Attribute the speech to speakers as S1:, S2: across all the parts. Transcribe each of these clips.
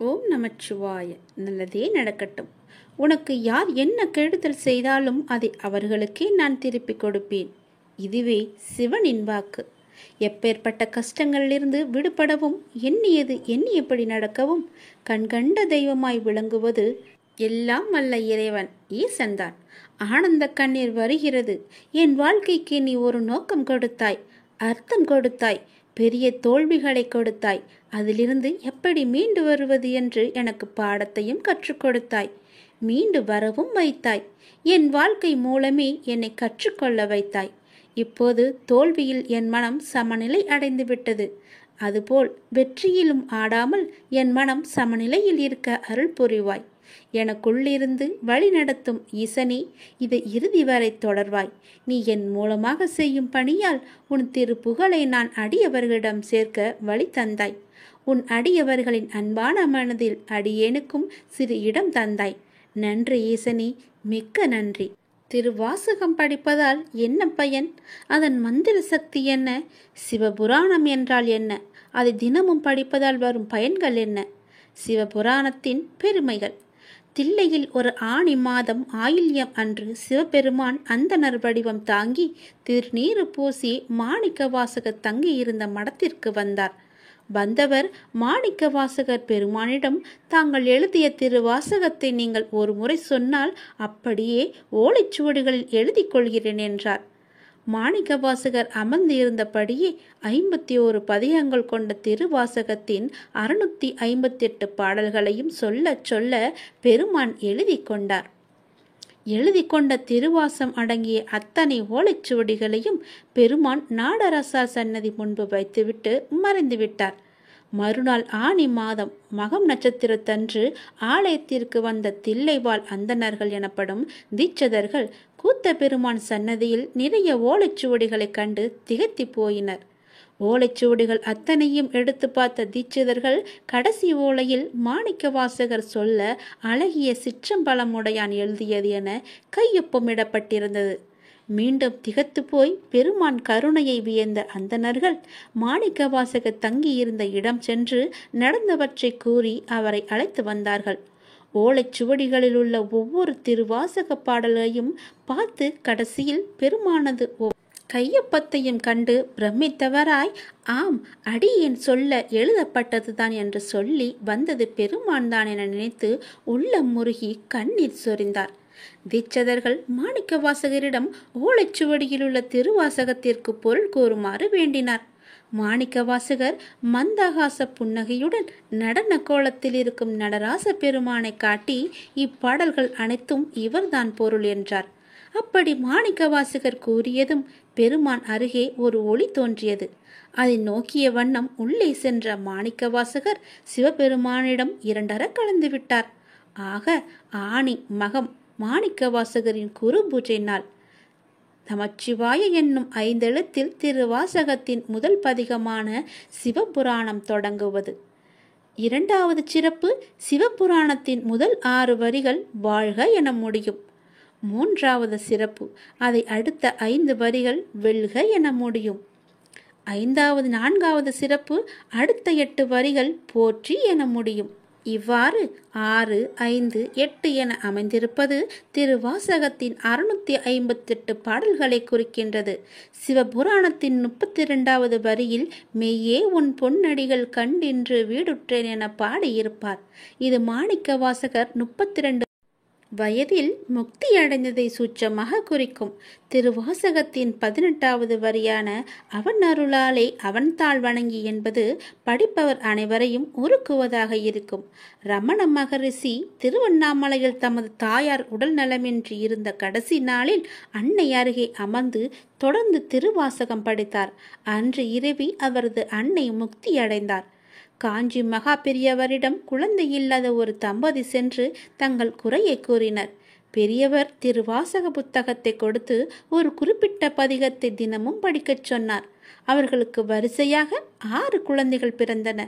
S1: ஓம் நமச்சிவாய. நல்லதே நடக்கட்டும். உனக்கு யார் என்ன கெடுதல் செய்தாலும் அதை அவர்களுக்கே நான் திருப்பிக் கொடுப்பேன். இதுவே சிவனின் வாக்கு. எப்பேற்பட்ட கஷ்டங்களிலிருந்து விடுபடவும் எண்ணியது எண்ணியபடி நடக்கவும் கண்கண்ட தெய்வமாய் விளங்குவது எல்லாம் வல்ல இறைவன் ஈசன்தான். ஆனந்த கண்ணீர் வருகிறது. என் வாழ்க்கைக்கு நீ ஒரு நோக்கம் கொடுத்தாய், அர்த்தம் கொடுத்தாய், பெரிய தோல்விகளை கொடுத்தாய். அதிலிருந்து எப்படி மீண்டு வருவது என்று எனக்கு பாடத்தையும் கற்றுக் கொடுத்தாய். மீண்டு வரவும் வைத்தாய். என் வாழ்க்கை மூலமே என்னை கற்றுக்கொள்ள வைத்தாய். இப்போது தோல்வியில் என் மனம் சமநிலை அடைந்து விட்டது. அதுபோல் வெற்றியிலும் ஆடாமல் என் மனம் சமநிலையில் இருக்க அருள் புரிவாய். எனக்குள்ளிருந்து வழி நடத்தும் ஈசனே, இதை இறுதி வரை தொடர்வாய். நீ என் மூலமாக செய்யும் பணியால் உன் திருப்புகழை நான் அடியவர்களிடம் சேர்க்க வழி தந்தாய். உன் அடியவர்களின் அன்பான மனதில் அடியேனுக்கும் சிறு இடம் தந்தாய். நன்றி ஈசனே, மிக்க நன்றி. திருவாசகம் படிப்பதால் என்ன பயன்? அதன் மந்திர சக்தி என்ன? சிவபுராணம் என்றால் என்ன? அதை தினமும் படிப்பதால் வரும் பயன்கள் என்ன? சிவபுராணத்தின் பெருமைகள். தில்லையில் ஒரு ஆணி மாதம் ஆயில்யம் அன்று சிவபெருமான் அந்தணர் வடிவம் தாங்கி திருநீறு பூசி மாணிக்க வாசகர் தங்கியிருந்த மடத்திற்கு வந்தார். வந்தவர் மாணிக்க வாசகர் பெருமானிடம், தாங்கள் எழுதிய திருவாசகத்தை நீங்கள் ஒரு முறை சொன்னால் அப்படியே ஓலைச்சுவடுகளில் எழுதி கொள்கிறேன் என்றார். மாணிக்க வாசகர் அமர்ந்து இருந்தபடியே 51 பதிகங்கள் கொண்ட திருவாசகத்தின் 658 பாடல்களையும் சொல்ல சொல்ல பெருமான் எழுதி கொண்டார். எழுதி கொண்ட திருவாசம் அடங்கிய அத்தனை ஓலைச்சுவடிகளையும் பெருமான் நாடரசார் சன்னதி முன்பு வைத்துவிட்டு மறைந்து விட்டார். மறுநாள் ஆனி மாதம் மகம் நட்சத்திரத்தன்று ஆலயத்திற்கு வந்த தில்லைவாழ் அந்தணர்கள் எனப்படும் தீட்சதர்கள் கூத்த பெருமான் சன்னதியில் நிறைய ஓலைச்சுவடிகளை கண்டு திகைத்து போயினர். ஓலைச்சுவடிகள் அத்தனையும் எடுத்து பார்த்த தீட்சிதர்கள் கடைசி ஓலையில் மாணிக்க வாசகர் சொல்ல அழகிய சிற்றம்பலமுடையான் எழுதியது என கையொப்பமிடப்பட்டிருந்தது. மீண்டும் திகத்து போய் பெருமான் கருணையை வியந்த அந்தணர்கள் மாணிக்க வாசகர் தங்கியிருந்த இடம் சென்று நடந்தவற்றை கூறி அவரை அழைத்து வந்தார்கள். ஓலைச்சுவடிகளில் உள்ள ஒவ்வொரு திருவாசக பாடலையும் பார்த்து கடைசியில் பெருமானது கையொப்பத்தையும் கண்டு பிரமித்தவராய், ஆம், அடியேன் சொல்ல எழுதப்பட்டதுதான் என்று சொல்லி வந்தது பெருமான் தான் என நினைத்து உள்ளம் முருகி கண்ணீர் சொரிந்தார். தீட்சதர்கள் மாணிக்க வாசகரிடம் ஓலைச்சுவடியில் உள்ள திருவாசகத்திற்கு பொருள் கூறுமாறு வேண்டினார். மாணிக்க வாசகர் மந்தகாச புன்னகையுடன் நடன கோலத்தில் இருக்கும் நடராச பெருமானை காட்டி, இப்பாடல்கள் அனைத்தும் இவர்தான் பொருள் என்றார். அப்படி மாணிக்க வாசகர் கூறியதும் பெருமான் அருகே ஒரு ஒளி தோன்றியது. அதை நோக்கிய வண்ணம் உள்ளே சென்ற மாணிக்க வாசகர் சிவபெருமானிடம் 2 கலந்து விட்டார். ஆக ஆனி மகம் மாணிக்க வாசகரின் குரு பூஜை நாள். நமச்சிவாய என்னும் 5 எழுத்தில் திருவாசகத்தின் முதல் பதிகமான சிவபுராணம் தொடங்குவது. 2வது சிறப்பு, சிவபுராணத்தின் முதல் 6 வரிகள் வாழ்க என முடியும். 3வது சிறப்பு, அதை அடுத்த 5 வரிகள் வெல்க என முடியும். 5வது 4வது சிறப்பு, அடுத்த 8 வரிகள் போற்றி என முடியும். இவ்வாறு 6, 5, 8 என அமைந்திருப்பது திருவாசகத்தின் 658 பாடல்களை குறிக்கின்றது. சிவபுராணத்தின் 32வது வரியில் மெய்யே உன் பொன்னடிகள் கண்டின்று வீடுற்றேன் என பாடியிருப்பார். இது மாணிக்க வாசகர் 32 வயதில் முக்தி அடைந்ததை சூட்சமாக குறிக்கும். திருவாசகத்தின் 18வது வரியான அவன் அருளாலே அவன் தாள் வணங்கி என்பது படிப்பவர் அனைவரையும் உருக்குவதாக இருக்கும். ரமண மகரிஷி திருவண்ணாமலையில் தமது தாயார் உடல் நலமின்றி இருந்த கடைசி நாளில் அன்னை அருகே அமர்ந்து தொடர்ந்து திருவாசகம் படித்தார். அன்று இரவி அவரது அன்னை முக்தி அடைந்தார். காஞ்சி மகா பெரியவரிடம் குழந்தை இல்லாத ஒரு தம்பதி சென்று தங்கள் குறையை கூறினர். பெரியவர் திருவாசக புத்தகத்தை கொடுத்து ஒரு குறிப்பிட்ட பதிகத்தை தினமும் படிக்கச் சொன்னார். அவர்களுக்கு வரிசையாக 6 குழந்தைகள் பிறந்தன.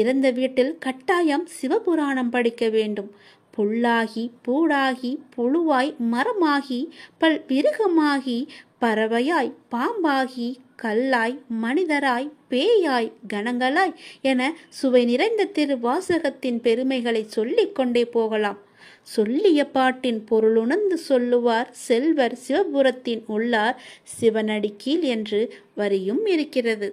S1: இறந்த வீட்டில் கட்டாயம் சிவபுராணம் படிக்க வேண்டும். புல்லாகி பூடாகி புழுவாய் மரமாகி பல் விருகமாகி பறவையாய் பாம்பாகி கல்லாய், மனிதராய், பேயாய், கணங்களாய் என சுவை நிறைந்த திருவாசகத்தின் பெருமைகளை சொல்லிக் கொண்டே போகலாம். சொல்லிய பாட்டின் பொருளுணர்ந்து சொல்லுவார் செல்வர் சிவபுரத்தின் உள்ளார் சிவனடிக்கீழ் என்று வரியும் இருக்கிறது.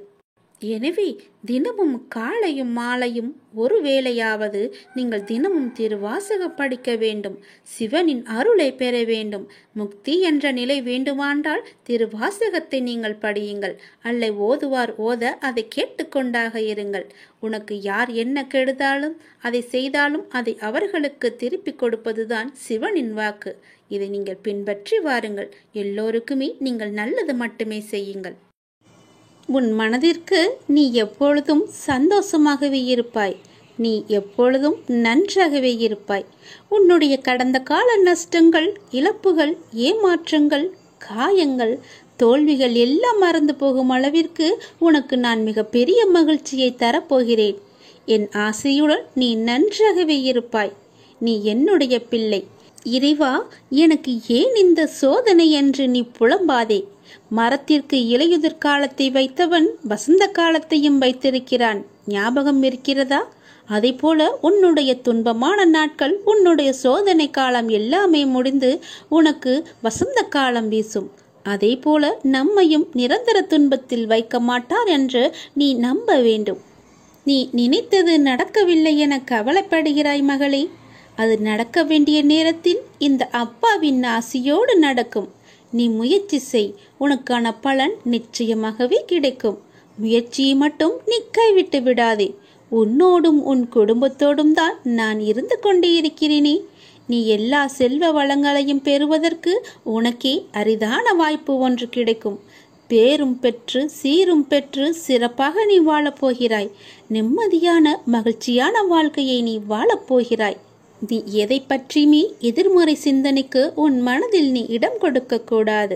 S1: எனவே தினமும் காலையும் மாலையும் ஒரு வேளையாவது நீங்கள் தினமும் திருவாசகம் படிக்க வேண்டும். சிவனின் அருளை பெற வேண்டும். முக்தி என்ற நிலை வேண்டுமானால் திருவாசகத்தை நீங்கள் படியுங்கள். அல்ல ஓதுவார் ஓத அதை கேட்டுக்கொண்டாக இருங்கள். உனக்கு யார் என்ன கெடுதாலும் அதை செய்தாலும் அதை அவர்களுக்கு திருப்பி கொடுப்பதுதான் சிவனின் வாக்கு. இதை நீங்கள் பின்பற்றி வாருங்கள். எல்லோருக்குமே நீங்கள் நல்லது மட்டுமே செய்யுங்கள். உன் மனதிற்கு நீ எப்பொழுதும் சந்தோஷமாகவே இருப்பாய். நீ எப்பொழுதும் நன்றாகவே இருப்பாய். உன்னுடைய கடந்த கால நஷ்டங்கள், இழப்புகள், ஏமாற்றங்கள், காயங்கள், தோல்விகள் எல்லாம் மறந்து போகும் அளவிற்கு உனக்கு நான் மிக பெரிய மகிழ்ச்சியை தரப்போகிறேன். என் ஆசையுடன் நீ நன்றாகவே இருப்பாய். நீ என்னுடைய பிள்ளை. இறைவா, எனக்கு ஏன் இந்த சோதனை என்று நீ புலம்பாதே. மரத்திற்கு இலையுதிர் காலத்தை வைத்தவன் வசந்த காலத்தையும் வைத்திருக்கிறான். ஞாபகம் இருக்கிறதா? அதை போல உன்னுடைய துன்பமான நாட்கள், உன்னுடைய சோதனை காலம் எல்லாமே முடிந்து உனக்கு வசந்த காலம் வீசும். அதே போல நம்மையும் நிரந்தர துன்பத்தில் வைக்க மாட்டார் என்று நீ நம்ப வேண்டும். நீ நினைத்தது நடக்கவில்லை என கவலைப்படுகிறாய் மகளே. அது நடக்க வேண்டிய நேரத்தில் இந்த அப்பாவின் ஆசியோடு நடக்கும். நீ முயற்சி செய். உனக்கான பலன் நிச்சயமாகவே கிடைக்கும். முயற்சியை மட்டும் நீ கைவிட்டு விடாதே. உன்னோடும் உன் குடும்பத்தோடும் தான் நான் இருந்து கொண்டே இருக்கிறேனே. நீ எல்லா செல்வ வளங்களையும் பெறுவதற்கு உனக்கே அரிதான வாய்ப்பு ஒன்று கிடைக்கும். பேரும் பெற்று சீரும் பெற்று சிறப்பாக நீ வாழப்போகிறாய். நிம்மதியான மகிழ்ச்சியான வாழ்க்கையை நீ வாழப்போகிறாய். நீ எதை பற்றியுமே எதிர்மறை சிந்தனைக்கு உன் மனதில் நீ இடம் கொடுக்க கூடாது.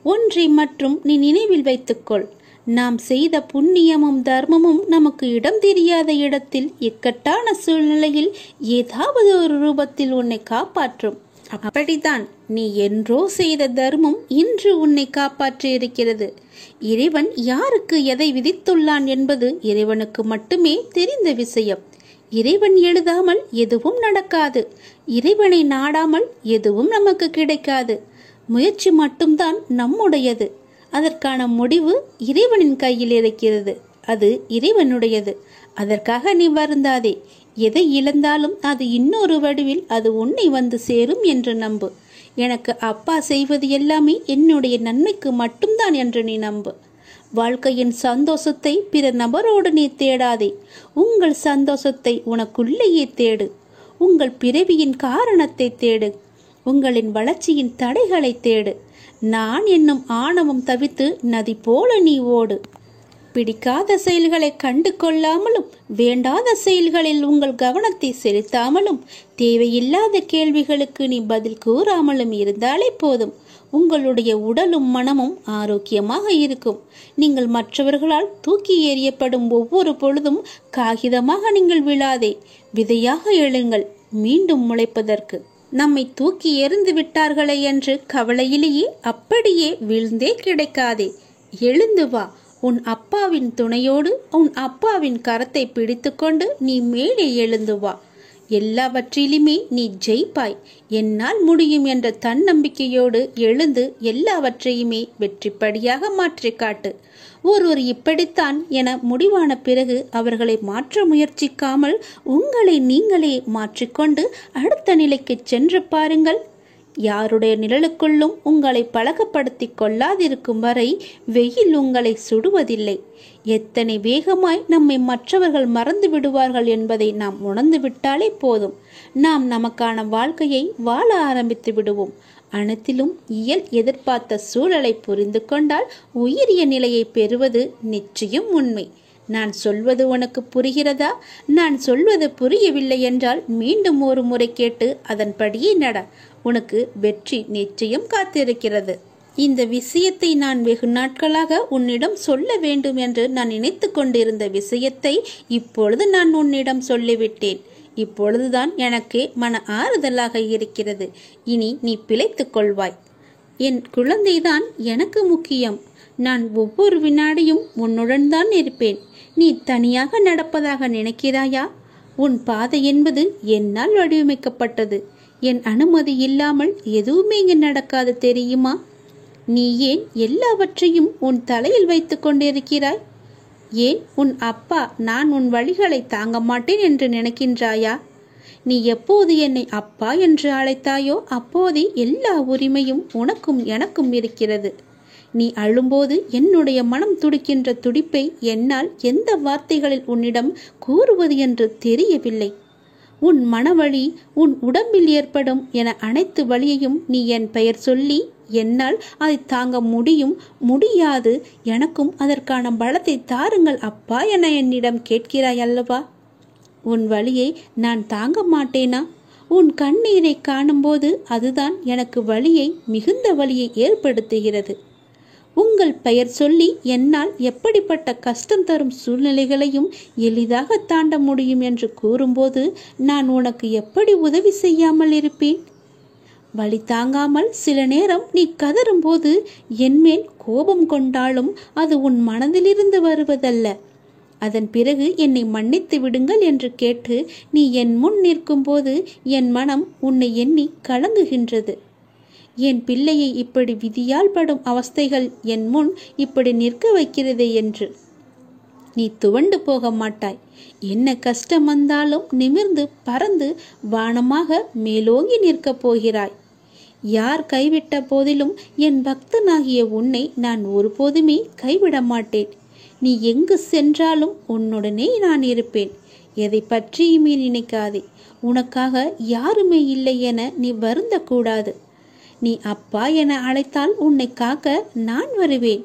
S1: ஒன்றை மற்றும் நீ நினைவில் வைத்துக்கொள். நாம் செய்த புண்ணியமும் தர்மமும் நமக்கு இடம் தெரியாத இடத்தில் இக்கட்டான சூழ்நிலையில் ஏதாவது ஒரு ரூபத்தில் உன்னை காப்பாற்றும். அப்படித்தான் நீ என்றோ செய்த தர்மம் இன்று உன்னை காப்பாற்றி இருக்கிறது. இறைவன் யாருக்கு எதை விதித்துள்ளான் என்பது இறைவனுக்கு மட்டுமே தெரிந்த விஷயம். இறைவன் எழுதாமல் எதுவும் நடக்காது. இறைவனை நாடாமல் எதுவும் நமக்கு கிடைக்காது. முயற்சி மட்டும்தான் நம்முடையது. அதற்கான முடிவு இறைவனின் கையில் இருக்கிறது. அது இறைவனுடையது. அதற்காக நீ வருந்தாதே. எதை இழந்தாலும் அது இன்னொரு வடிவில் அது உன்னை வந்து சேரும் என்று நம்பு. எனக்கு அப்பா செய்வது எல்லாமே என்னுடைய நன்மைக்கு மட்டும்தான் என்று நீ நம்பு. வாழ்க்கையின் சந்தோஷத்தை பிற நபரோடு நீ தேடாதே. உங்கள் சந்தோஷத்தை உனக்குள்ளேயே தேடு. உங்கள் பிறவியின் காரணத்தை தேடு. உங்களின் வளர்ச்சியின் தடைகளை தேடு. நான் என்னும் ஆணவம் தவித்து நதி போல நீ ஓடு. பிடிக்காத செயல்களை கண்டு கொள்ளாமலும், வேண்டாத செயல்களில் உங்கள் கவனத்தை செலுத்தாமலும், தேவையில்லாத கேள்விகளுக்கு நீ பதில் கூறாமலும் இருந்தாலே போதும். உங்களுடைய உடலும் மனமும் ஆரோக்கியமாக இருக்கும். நீங்கள் மற்றவர்களால் தூக்கி எறியப்படும் ஒவ்வொரு பொழுதும் காகிதமாக நீங்கள் விழாதே. விதையாக எழுங்கள், மீண்டும் முளைப்பதற்கு. நம்மை தூக்கி எறிந்து விட்டார்களே என்று கவலையிலேயே அப்படியே வீழ்ந்தே கிடைக்காதே. எழுந்து வா. உன் அப்பாவின் துணையோடு உன் அப்பாவின் கரத்தை பிடித்துக்கொண்டு நீ மேலே எழுந்து வா. எல்லாவற்றிலுமே நீ ஜெயிப்பாய். என்னால் முடியும் என்ற தன்னம்பிக்கையோடு எழுந்து எல்லாவற்றையுமே வெற்றிப்படியாக மாற்றி காட்டு. ஒருவர் இப்படித்தான் என முடிவான பிறகு அவர்களை மாற்ற முயற்சிக்காமல் உங்களை நீங்களே மாற்றிக்கொண்டு அடுத்த நிலைக்கு சென்று பாருங்கள். யாருடைய நிழலுக்குள்ளும் உங்களை பழக்கப்படுத்தி கொள்ளாதிருக்கும் வரை வெயில் உங்களை சுடுவதில்லை. எத்தனை வேகமாய் நம்மை மற்றவர்கள் மறந்து விடுவார்கள் என்பதை நாம் உணர்ந்து விட்டாலே போதும். நாம் நமக்கான வாழ்க்கையை வாழ ஆரம்பித்து விடுவோம். அனைத்திலும் இயல் எதிர்பார்த்த சூழலை புரிந்து கொண்டால் உயரிய நிலையை பெறுவது நிச்சயம் உண்மை. நான் சொல்வது உனக்கு புரிகிறதா? நான் சொல்வது புரியவில்லை என்றால் மீண்டும் ஒரு முறை கேட்டு அதன்படியே நட. உனக்கு வெற்றி நிச்சயம் காத்திருக்கிறது. இந்த விஷயத்தை நான் வெகு நாட்களாக உன்னிடம் சொல்ல வேண்டும் என்று நான் நினைத்து கொண்டிருந்த விஷயத்தை இப்பொழுது நான் உன்னிடம் சொல்லிவிட்டேன். இப்பொழுதுதான் எனக்கு மன ஆறுதலாக இருக்கிறது. இனி நீ பிழைத்துக் கொள்வாய். என் குழந்தைதான் எனக்கு முக்கியம். நான் ஒவ்வொரு வினாடியும் உன்னுடன் தான் இருப்பேன். நீ தனியாக நடப்பதாக நினைக்கிறாயா? உன் பாதை என்பது என்னால் வடிவமைக்கப்பட்டது. என் அனுமதி இல்லாமல் எதுவுமே இங்கு நடக்காது, தெரியுமா? நீ ஏன் எல்லாவற்றையும் உன் தலையில் வைத்து கொண்டிருக்கிறாய்? ஏன் உன் அப்பா நான் உன் வழிகளை தாங்க மாட்டேன் என்று நினைக்கின்றாயா? நீ எப்போது என்னை அப்பா என்று அழைத்தாயோ அப்போதே எல்லா உரிமையும் உனக்கும் எனக்கும் இருக்கிறது. நீ அழும்போது என்னுடைய மனம் துடிக்கின்ற துடிப்பை என்னால் எந்த வார்த்தைகளில் உன்னிடம் கூறுவது என்று தெரியவில்லை. உன் மனவழி, உன் உடம்பில் ஏற்படும் என அனைத்து வழியையும் நீ என் பெயர் சொல்லி என்னால் அதை தாங்க முடியாது, எனக்கும் அதற்கான பலத்தை தாருங்கள் அப்பா என என்னிடம் கேட்கிறாய் அல்லவா? உன் வழியை நான் தாங்க மாட்டேனா? உன் கண்ணீரை காணும்போது அதுதான் எனக்கு வலியை, மிகுந்த வலியை ஏற்படுத்துகிறது. உங்கள் பெயர் சொல்லி என்னால் எப்படிப்பட்ட கஷ்டம் தரும் சூழ்நிலைகளையும் எளிதாக தாண்ட முடியும் என்று கூறும்போது நான் உனக்கு எப்படி உதவி செய்யாமல் இருப்பேன்? வலி தாங்காமல் சில நேரம் நீ கதறும்போது என்மேல் கோபம் கொண்டாலும் அது உன் மனதிலிருந்து வருவதல்ல. அதன் பிறகு என்னை மன்னித்து விடுங்கள் என்று கேட்டு நீ என் முன் நிற்கும்போது என் மனம் உன்னை எண்ணி கலங்குகின்றது. என் பிள்ளையை இப்படி விதியால் படும் அவஸ்தைகள் என் முன் இப்படி நிற்க வைக்கிறதே என்று. நீ துவண்டு போக மாட்டாய். என்ன கஷ்டம் வந்தாலும் நிமிர்ந்து பறந்து வானமாக மேலோங்கி நிற்கப் போகிறாய். யார் கைவிட்ட போதிலும் என் பக்தனாகிய உன்னை நான் ஒருபோதுமே கைவிட மாட்டேன். நீ எங்கு சென்றாலும் உன்னுடனே நான் இருப்பேன். எதை பற்றியுமே நினைக்காதே. உனக்காக யாருமே இல்லை என நீ வருந்தக்கூடாது. நீ அப்பா என அழைத்தால் உன்னை காக்க நான் வருவேன்.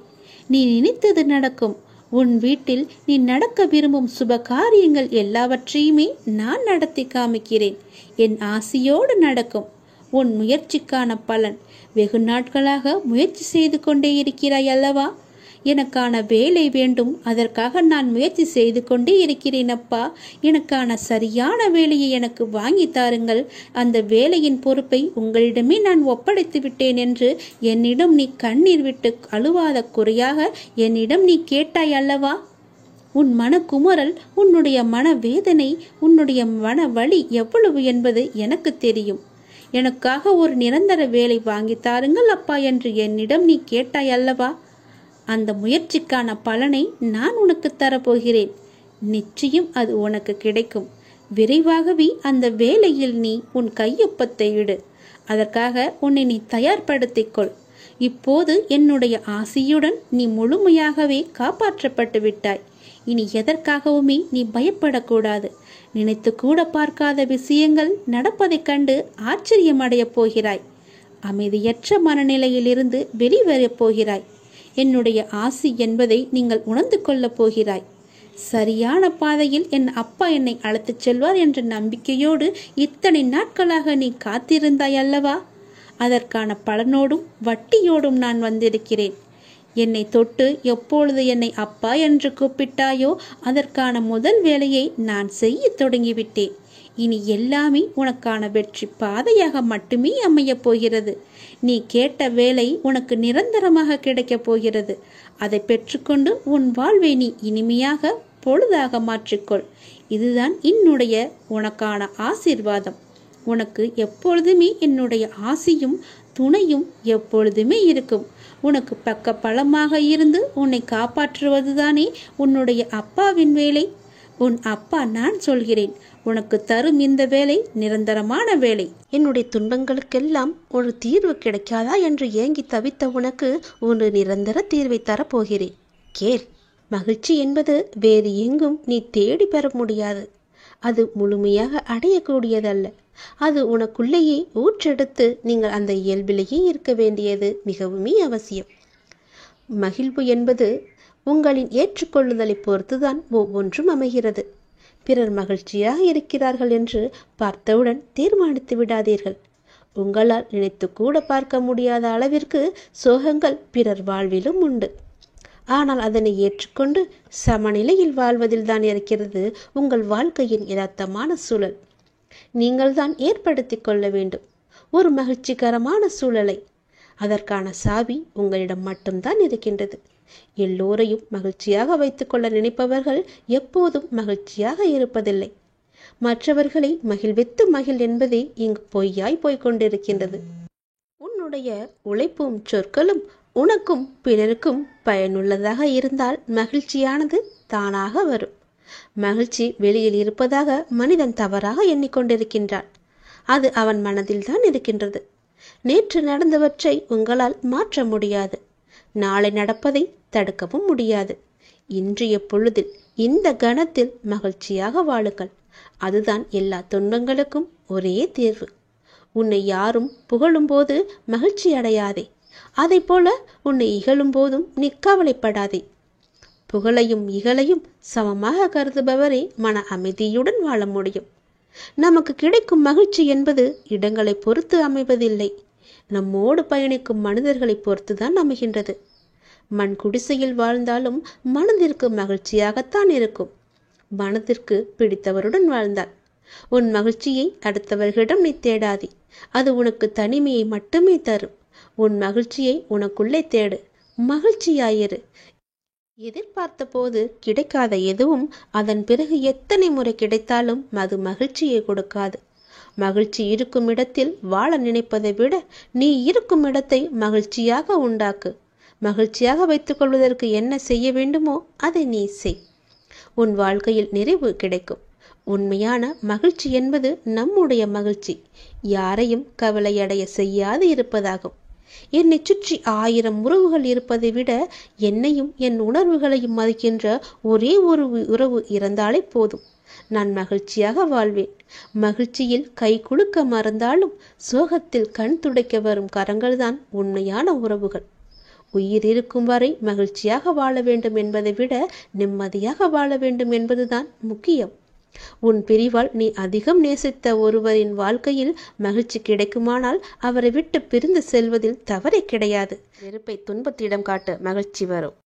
S1: நீ நினைத்தது நடக்கும். உன் வீட்டில் நீ நடக்க விரும்பும் சுப காரியங்கள் எல்லாவற்றையுமே நான் நடத்தி காமிக்கிறேன். என் ஆசையோடு நடக்கும். உன் முயற்சிக்கான பலன். வெகு நாட்களாக முயற்சி செய்து கொண்டே இருக்கிறாய் அல்லவா? எனக்கான வேலை வேண்டும், அதற்காக நான் முயற்சி செய்து கொண்டே இருக்கிறேன் அப்பா. எனக்கான சரியான வேலையை எனக்கு வாங்கி தாருங்கள். அந்த வேலையின் பொறுப்பை உங்களிடமே நான் ஒப்படைத்து விட்டேன் என்று என்னிடம் நீ கண்ணீர் விட்டு அழுவாத குறையாக என்னிடம் நீ கேட்டாய் அல்லவா? உன் மனக்குமுறல், உன்னுடைய மன வேதனை, உன்னுடைய மன வலி எவ்வளவு என்பது எனக்கு தெரியும். எனக்காக ஒரு நிரந்தர வேலை வாங்கி தாருங்கள் அப்பா என்று என்னிடம் நீ கேட்டாய் அல்லவா? அந்த முயற்சிக்கான பலனை நான் உனக்கு தரப்போகிறேன். நிச்சயம் அது உனக்கு கிடைக்கும். விரைவாகவே அந்த வேலையில் நீ உன் கையொப்பத்தை இடு. அதற்காக உன்னை நீ தயார்படுத்திக் கொள். இப்போது என்னுடைய ஆசையுடன் நீ முழுமையாகவே காப்பாற்றப்பட்டு விட்டாய். இனி எதற்காகவுமே நீ பயப்படக்கூடாது. நினைத்து கூட பார்க்காத விஷயங்கள் நடப்பதைக் கண்டு ஆச்சரியமடையப் போகிறாய். அமைதியற்ற மனநிலையிலிருந்து வெளிவரப் போகிறாய். என்னுடைய ஆசி என்பதை நீங்கள் உணர்ந்து கொள்ளப் போகிறாய். சரியான பாதையில் என் அப்பா என்னை அழைத்துச் செல்வார் என்ற நம்பிக்கையோடு இத்தனை நாட்களாக நீ காத்திருந்தாய் அல்லவா? அதற்கான பலனோடும் வட்டியோடும் நான் வந்திருக்கிறேன். என்னை தொட்டு எப்பொழுது என்னை அப்பா என்று கூப்பிட்டாயோ அதற்கான முதல் வேலையை நான் செய்ய தொடங்கிவிட்டேன். இனி எல்லாமே உனக்கான வெற்றி பாதையாக மட்டுமே அமையப் போகிறது. நீ கேட்ட வேலை உனக்கு நிரந்தரமாக கிடைக்கப் போகிறது. அதை பெற்றுக்கொண்டு உன் வாழ்வை நீ இனிமையாக பொழுதாக மாற்றிக்கொள். இதுதான் என்னுடைய உனக்கான ஆசீர்வாதம். உனக்கு எப்பொழுதுமே என்னுடைய ஆசியும் துணையும் எப்பொழுதுமே இருக்கும். உனக்கு பக்க பலமாக இருந்து உன்னை காப்பாற்றுவதுதானே உன்னுடைய அப்பாவின் வேலை. உன் அப்பா நான் சொல்கிறேன். உனக்கு தரும் இந்த வேலை நிரந்தரமான வேலை. என்னுடைய துன்பங்களுக்கெல்லாம் ஒரு தீர்வு கிடைக்காதா என்று ஏங்கி தவித்த உனக்கு ஒரு நிரந்தர தீர்வை தரப்போகிறேன். கேள். மகிழ்ச்சி என்பது வேறு எங்கும் நீ தேடி பெற முடியாது. அது முழுமையாக அடையக்கூடியதல்ல. அது உனக்குள்ளேயே ஊற்றெடுத்து நீங்கள் அந்த இயல்பிலேயே இருக்க வேண்டியது மிகவுமே அவசியம். மகிழ்வு என்பது உங்களின் ஏற்றுக்கொள்ளுதலை பொறுத்துதான் ஒவ்வொன்றும் அமைகிறது. பிறர் மகிழ்ச்சியாக இருக்கிறார்கள் என்று பார்த்தவுடன் தீர்மானித்து விடாதீர்கள். உங்களால் நினைத்து கூட பார்க்க முடியாத அளவிற்கு சோகங்கள் பிறர் வாழ்விலும் உண்டு. ஆனால் அதனை ஏற்றுக்கொண்டு சமநிலையில் வாழ்வதில் தான் இருக்கிறது உங்கள் வாழ்க்கையின் யதார்த்தமான சூழல். நீங்கள் தான் ஏற்படுத்தி கொள்ள வேண்டும் ஒரு மகிழ்ச்சிகரமான சூழலை. அதற்கான சாவி உங்களிடம் மட்டும்தான் இருக்கின்றது. எல்லோரையும் மகிழ்ச்சியாக வைத்துக்கொள்ள நினைப்பவர்கள் எப்போதும் மகிழ்ச்சியாக இருப்பதில்லை. மற்றவர்களை மகிழ்வித்து மகிழ் என்பதே இங்கு பொய்யாய் போய்கொண்டிருக்கின்றது. உன்னுடைய உழைப்பும் சொற்களும் உனக்கும் பிறருக்கும் பயனுள்ளதாக இருந்தால் மகிழ்ச்சியானது தானாக வரும். மகிழ்ச்சி வெளியில் இருப்பதாக மனிதன் தவறாக எண்ணிக்கொண்டிருக்கின்றான். அது அவன் மனதில்தான் இருக்கின்றது. நேற்று நடந்தவற்றை உங்களால் மாற்ற முடியாது. நாளை நடப்பதை தடுக்கவும் முடியாது. இன்றைய பொழுதில் இந்த கணத்தில் மகிழ்ச்சியாக வாழுங்கள். அதுதான் எல்லா துன்பங்களுக்கும் ஒரே தீர்வு. உன்னை யாரும் புகழும் போது மகிழ்ச்சி அடையாதே. அதை போல உன்னை இகழும் போதும் நீ கவலைப்படாதே. புகழையும் இகழையும் சமமாக கருதுபவரே மன அமைதியுடன் வாழ முடியும். நமக்கு கிடைக்கும் மகிழ்ச்சி என்பது இடங்களை பொறுத்து அமைவதில்லை. நம்மோடு பயணிக்கும் மனிதர்களை பொறுத்துதான் அமைகின்றது. மண் குடிசையில் வாழ்ந்தாலும் மனதிற்கு மகிழ்ச்சியாகத்தான் இருக்கும். மனதிற்கு பிடித்தவருடன் வாழ்ந்தாள். உன் மகிழ்ச்சியை அடுத்தவர்களிடம் நீ தேடாதே. அது உனக்கு தனிமையை மட்டுமே தரும். உன் மகிழ்ச்சியை உனக்குள்ளே தேடு. மகிழ்ச்சியாயிரு. எதிர்பார்த்த போது கிடைக்காத எதுவும் அதன் பிறகு எத்தனை முறை கிடைத்தாலும் அது மகிழ்ச்சியை கொடுக்காது. மகிழ்ச்சி இருக்கும் இடத்தில் வாழ நினைப்பதை விட நீ இருக்கும் இடத்தை மகிழ்ச்சியாக உண்டாக்கு. மகிழ்ச்சியாக வைத்துக் கொள்வதற்கு என்ன செய்ய வேண்டுமோ அதை நீ செய். உன் வாழ்க்கையில் நிறைவு கிடைக்கும். உண்மையான மகிழ்ச்சி என்பது நம்முடைய மகிழ்ச்சி யாரையும் கவலையடைய செய்யாது இருப்பதாகும். என்னை சுற்றி 1000 உறவுகள் இருப்பதை விட என்னையும் என் உணர்வுகளையும் மதிக்கின்ற ஒரே ஒரு உறவு இருந்தாலே போதும். நான் மகிழ்ச்சியாக வாழ்வேன். மகிழ்ச்சியில் கை குலுக்க மறந்தாலும் சோகத்தில் கண் துடைக்க வரும் கரங்கள்தான் உண்மையான உறவுகள். உயிர் இருக்கும் வரை மகிழ்ச்சியாக வாழ வேண்டும் என்பதை விட நிம்மதியாக வாழ வேண்டும் என்பதுதான் முக்கியம். உன் பிரிவால் நீ அதிகம் நேசித்த ஒருவரின் வாழ்க்கையில் மகிழ்ச்சி கிடைக்குமானால் அவரை விட்டு பிரிந்து செல்வதில் தவறே கிடையாது. வெறுப்பை துன்பத்திடம் காட்ட மகிழ்ச்சி வரும்.